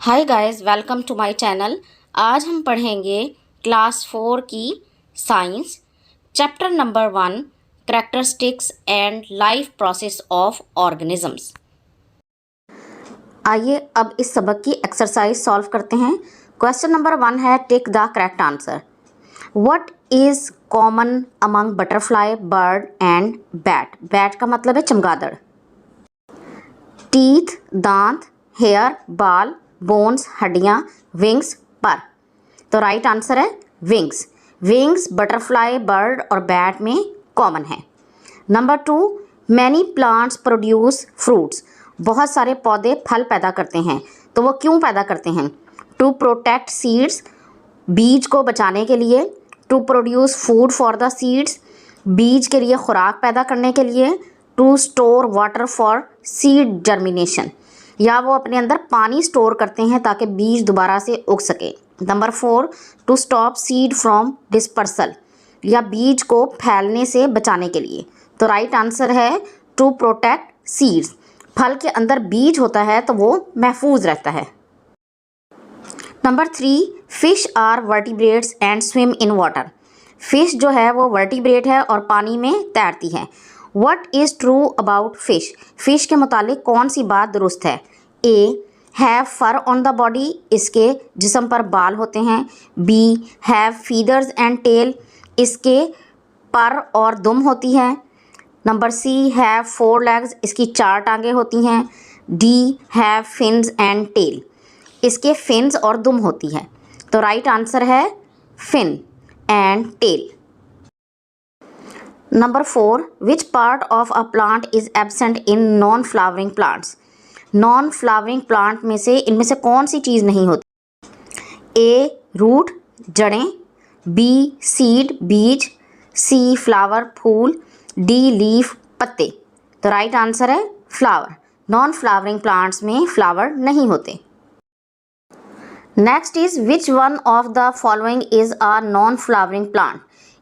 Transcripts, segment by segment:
Hi guys, welcome to my channel. आज हम पढ़ेंगे क्लास 4 की science, chapter number 1, characteristics and life process of organisms. आइए अब इस सबक की एक्सरसाइज सॉल्व करते हैं। क्वेश्चन नंबर 1 है, tick the correct answer. What is common among butterfly, bird and bat? Bat का मतलब है चमगादड़। टीथ दांत, हेयर बाल, बोन्स हड्डियाँ, विंग्स पर। तो राइट आंसर है विंग्स। विंग्स बटरफ्लाई, बर्ड और बैट में कॉमन है। Number 2, many plants produce fruits. बहुत सारे पौधे फल पैदा करते हैं। तो वो क्यों पैदा करते हैं? टू प्रोटेक्ट सीड्स, बीज को बचाने के लिए। To produce food for the seeds, बीज के लिए खुराक पैदा करने के लिए। To store water for seed germination, या वो अपने अंदर पानी स्टोर करते हैं ताकि बीज दोबारा से उग सके। Number 4, to stop seed from dispersal, या बीज को फैलने से बचाने के लिए। तो राइट आंसर है टू प्रोटेक्ट सीड्स। फल के अंदर बीज होता है तो वो महफूज रहता है। Number 3, fish are vertebrates and swim in water. Fish जो है वो वर्टिब्रेट है और पानी में तैरती है। What is true about fish? Fish के मुतालिक कौन सी बात दुरुस्त है? A, have fur on the body, इसके जिस्म पर बाल होते हैं। B, have feathers and tail, इसके पर और दुम होती है। नंबर सी, हैव 4 लेग्स, इसकी 4 टांगें होती हैं। D, have fins and tail, इसके फिन्स और दुम होती है। तो राइट आंसर है fin and tail. Number 4, which part of a plant is absent in non flowering plants? Non flowering plant में से इनमें से कौन सी चीज़ नहीं होती? ए, रूट जड़ें। बी, सीड बीज। सी, फ्लावर फूल। डी, लीफ पत्ते। तो राइट आंसर है फ्लावर। नॉन फ्लावरिंग प्लांट्स में फ्लावर नहीं होते। Next is, which one of the following is a non flowering plant?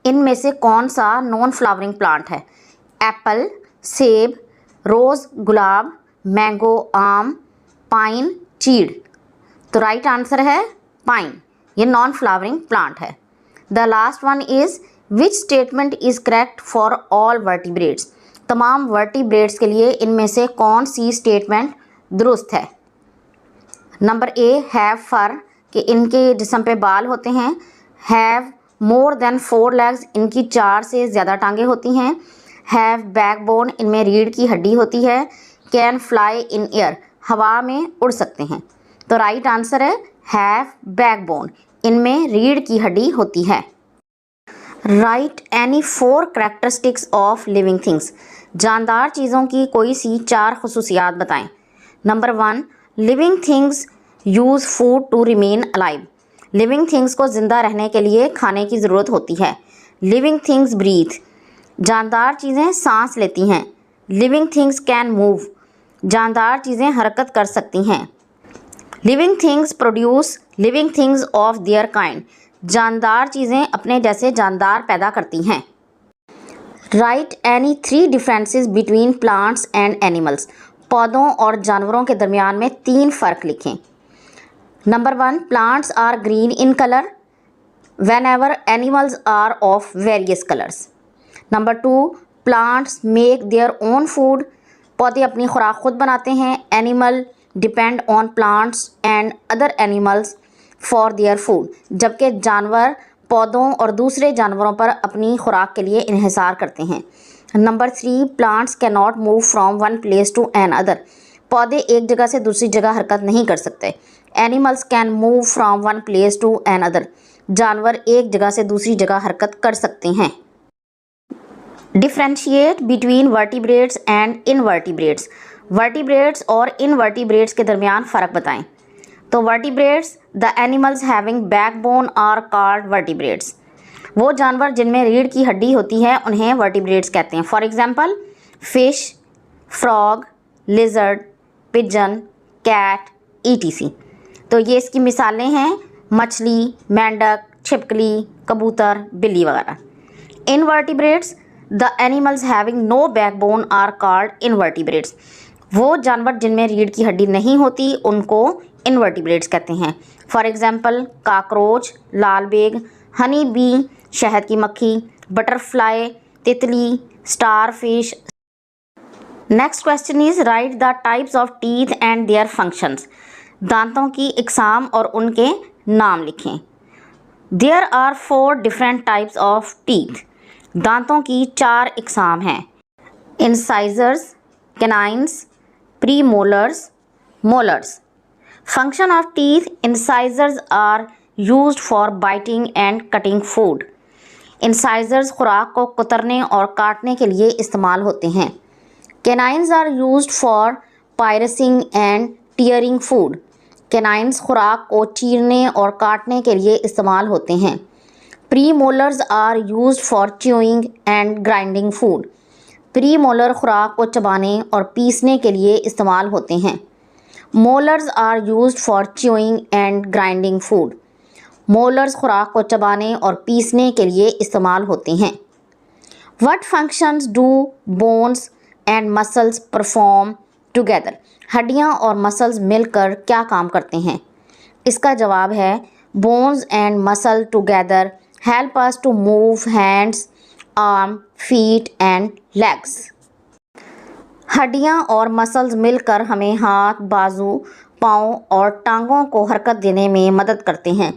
इनमें से कौन सा नॉन फ्लावरिंग प्लांट है? एप्पल, सेब, रोज़ गुलाब, मैंगो आम, पाइन चीड़। तो राइट आंसर है पाइन, ये नॉन फ्लावरिंग प्लांट है। The last one is, which statement is correct for all vertebrates? तमाम वर्टिब्रेट्स के लिए इनमें से कौन सी स्टेटमेंट दुरुस्त है? नंबर ए, हैव फर, कि इनके जिस्म पे बाल होते हैं। हैव मोर देन 4 लेग्स, इनकी 4 से ज़्यादा टांगें होती हैं। हैव बैकबोन, इनमें रीढ़ की हड्डी होती है। कैन फ्लाई इन एयर, हवा में उड़ सकते हैं। तो राइट आंसर है हैव बैकबोन, इनमें रीढ़ की हड्डी होती है। Write any 4 characteristics of living things. जानदार चीज़ों की कोई सी 4 खुसूसियात बताएं। Number 1, living things use food to remain alive. Living things को ज़िंदा रहने के लिए खाने की ज़रूरत होती है। लिविंग थिंग्स ब्रीथ, जानदार चीज़ें सांस लेती हैं। लिविंग थिंग्स कैन मूव, जानदार चीज़ें हरकत कर सकती हैं। Living things produce living things of their kind, जानदार चीज़ें अपने जैसे जानदार पैदा करती हैं। Write any 3 differences between plants and animals. पौधों और जानवरों के दरमियान में 3 फ़र्क लिखें। Number 1, plants are green in colour whenever animals are of various colors. Number 2, plants make their own food, पौधे अपनी खुराक खुद बनाते हैं। Animal depend on plants and other animals for their food, जबकि जानवर पौधों और दूसरे जानवरों पर अपनी खुराक के लिए इन्हिसार करते हैं। Number 3, plants cannot move from one place to another, पौधे एक जगह से दूसरी जगह हरकत नहीं कर सकते। Animals can move from one place to another, जानवर एक जगह से दूसरी जगह हरकत कर सकते हैं। Differentiate between vertebrates and invertebrates. Vertebrates और इनवर्टिब्रेट्स के दरमियान फ़र्क बताएं। तो vertebrates, the animals having backbone are called vertebrates. वो जानवर जिनमें रीढ़ की हड्डी होती है उन्हें वर्टिब्रेट्स कहते हैं। For example, fish, frog, lizard, pigeon, cat, ETC. तो ये इसकी मिसालें हैं, मछली, मेंढक, छिपकली, कबूतर, बिल्ली वगैरह। Invertebrates, the animals having no backbone are called invertebrates. वो जानवर जिनमें रीढ़ की हड्डी नहीं होती उनको इनवर्टिब्रेट्स कहते हैं। फॉर एग्जांपल काकरोच, लाल बेग, हनी बी शहद की मक्खी, बटरफ्लाई, तितली, star fish. Next question is write the types of teeth and their functions. दांतों की इकसाम और उनके नाम लिखें। There are 4 different types of teeth. दांतों की 4 इकसाम हैं। Incisors, canines, premolars, molars. Function of teeth: incisors are used for biting and cutting food. Incisors खुराक को कुतरने और काटने के लिए इस्तेमाल होते हैं। Canines are used for piercing and tearing food. Canines खुराक को चीरने और काटने के लिए इस्तेमाल होते हैं। Premolars are used for chewing and grinding food. Premolar खुराक को चबाने और पीसने के लिए इस्तेमाल होते हैं। Molars are used for chewing and grinding food. Molars खुराक को चबाने और पीसने के लिए इस्तेमाल होते हैं। What functions do bones and muscles perform together. हड्डियां और मसल्स मिलकर क्या काम करते हैं? इसका जवाब है bones and muscle together help us to move hands, arm, feet and legs. हड्डियां और मसल्स मिलकर हमें हाथ, बाजू, पाँव और टांगों को हरकत देने में मदद करते हैं।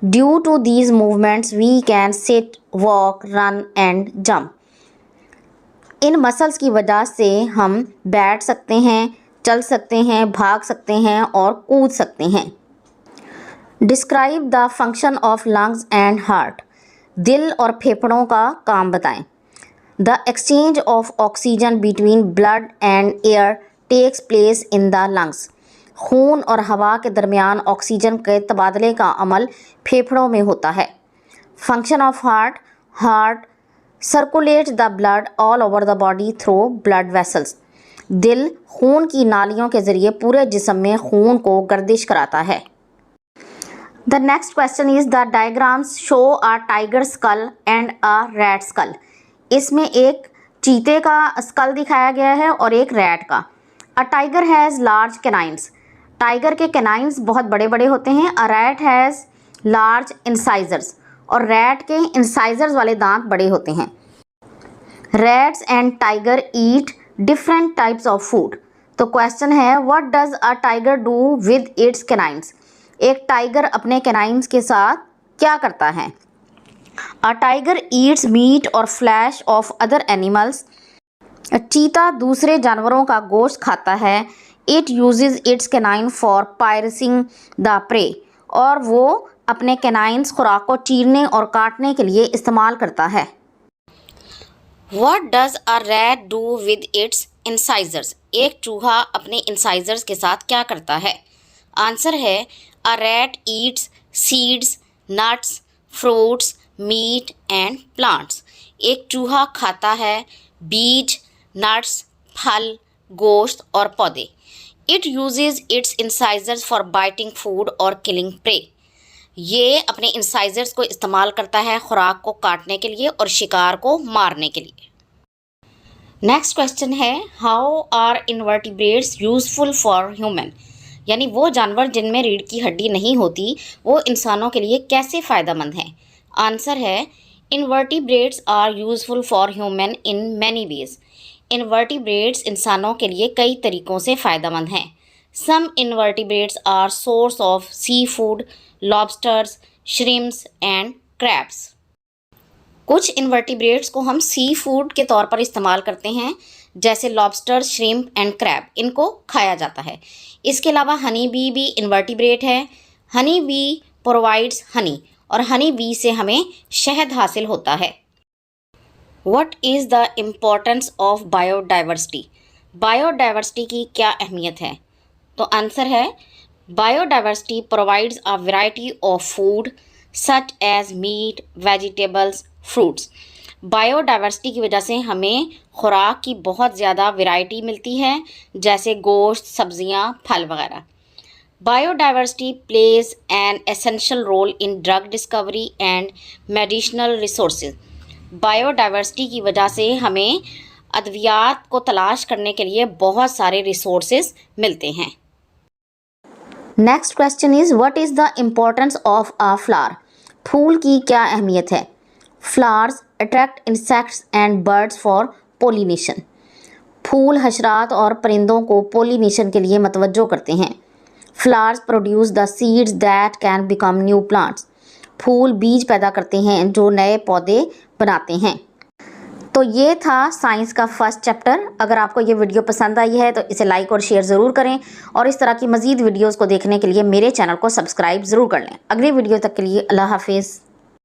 Due to these movements we can sit, walk, run and jump. इन मसल्स की वजह से हम बैठ सकते हैं, चल सकते हैं, भाग सकते हैं और कूद सकते हैं। Describe the function of lungs and heart. दिल और फेफड़ों का काम बताएं। The exchange of oxygen between blood and air takes place in the lungs. खून और हवा के दरमियान ऑक्सीजन के तबादले का अमल फेफड़ों में होता है। Function of heart: heart circulates the blood all over the body through blood vessels. दिल खून की नालियों के ज़रिए पूरे जिस्म में खून को गर्दिश कराता है। The next question is the diagrams show a tiger skull and a rat skull. इसमें एक चीते का स्कल दिखाया गया है और एक रैट का। A tiger has large canines. Tiger के कैनाइन्स बहुत बड़े बड़े होते हैं। A rat has large incisors. और रैट के इंसाइजर्स वाले दांत बड़े होते हैं। Rats and tiger eat different types of food. तो क्वेश्चन है what does a tiger do with its canines. एक टाइगर अपने कैनाइन्स के साथ क्या करता है? अ टाइगर ईट्स मीट और फ्लैश ऑफ अदर एनिमल्स। चीता दूसरे जानवरों का गोश्त खाता है। It uses its canine for piercing the prey. और वो अपने कैनाइन्स खुराक को चीरने और काटने के लिए इस्तेमाल करता है। What does a rat do with its incisors? एक चूहा अपने इंसाइजर्स के साथ क्या करता है? आंसर है a rat eats seeds, nuts, fruits, meat and plants. एक चूहा खाता है बीज, नट्स, फल, गोश्त और पौधे। It uses its incisors for biting food or killing prey. ये अपने इंसाइजर्स को इस्तेमाल करता है खुराक को काटने के लिए और शिकार को मारने के लिए। नेक्स्ट क्वेश्चन है how are invertebrates useful for human. यानी वो जानवर जिनमें रीढ़ की हड्डी नहीं होती वो इंसानों के लिए कैसे फ़ायदेमंद हैं। आंसर है invertebrates are useful for human in many ways. Invertebrates इंसानों के लिए कई तरीक़ों से फ़ायदेमंद हैं। Some invertebrates are source of sea food, lobsters, shrimps and crabs. कुछ इनवर्टिब्रेट्स को हम सी फूड के तौर पर इस्तेमाल करते हैं जैसे लॉबस्टर, श्रिम्प एंड क्रैब, इनको खाया जाता है। इसके अलावा हनी बी भी इनवर्टिब्रेट है। हनी बी प्रोवाइड्स हनी और हनी बी से हमें शहद हासिल होता है। What is the importance of biodiversity. Biodiversity की क्या अहमियत है? तो आंसर है biodiversity provides a variety of food such as meat, vegetables, fruits. Biodiversity की वजह से हमें खुराक की बहुत ज़्यादा वैरायटी मिलती है जैसे गोश्त, सब्जियां, फल वगैरह। Biodiversity plays an essential role in drug discovery and medicinal resources. Biodiversity की वजह से हमें अद्वियात को तलाश करने के लिए बहुत सारे रिसोर्सेज मिलते हैं। Next question is what is the importance of a flower. फूल की क्या अहमियत है। Flowers attract insects and birds for pollination. फूल हशरात और परिंदों को पोलिनेशन के लिए मतवज्जो करते हैं। Flowers produce the seeds that can become new plants. फूल बीज पैदा करते हैं जो नए पौधे बनाते हैं। तो ये था साइंस का फर्स्ट चैप्टर। अगर आपको ये वीडियो पसंद आई है तो इसे लाइक और शेयर ज़रूर करें और इस तरह की मज़ीद वीडियोज़ को देखने के लिए मेरे चैनल को सब्सक्राइब ज़रूर कर लें। अगली वीडियो तक के लिए अल्लाह हाफिज़।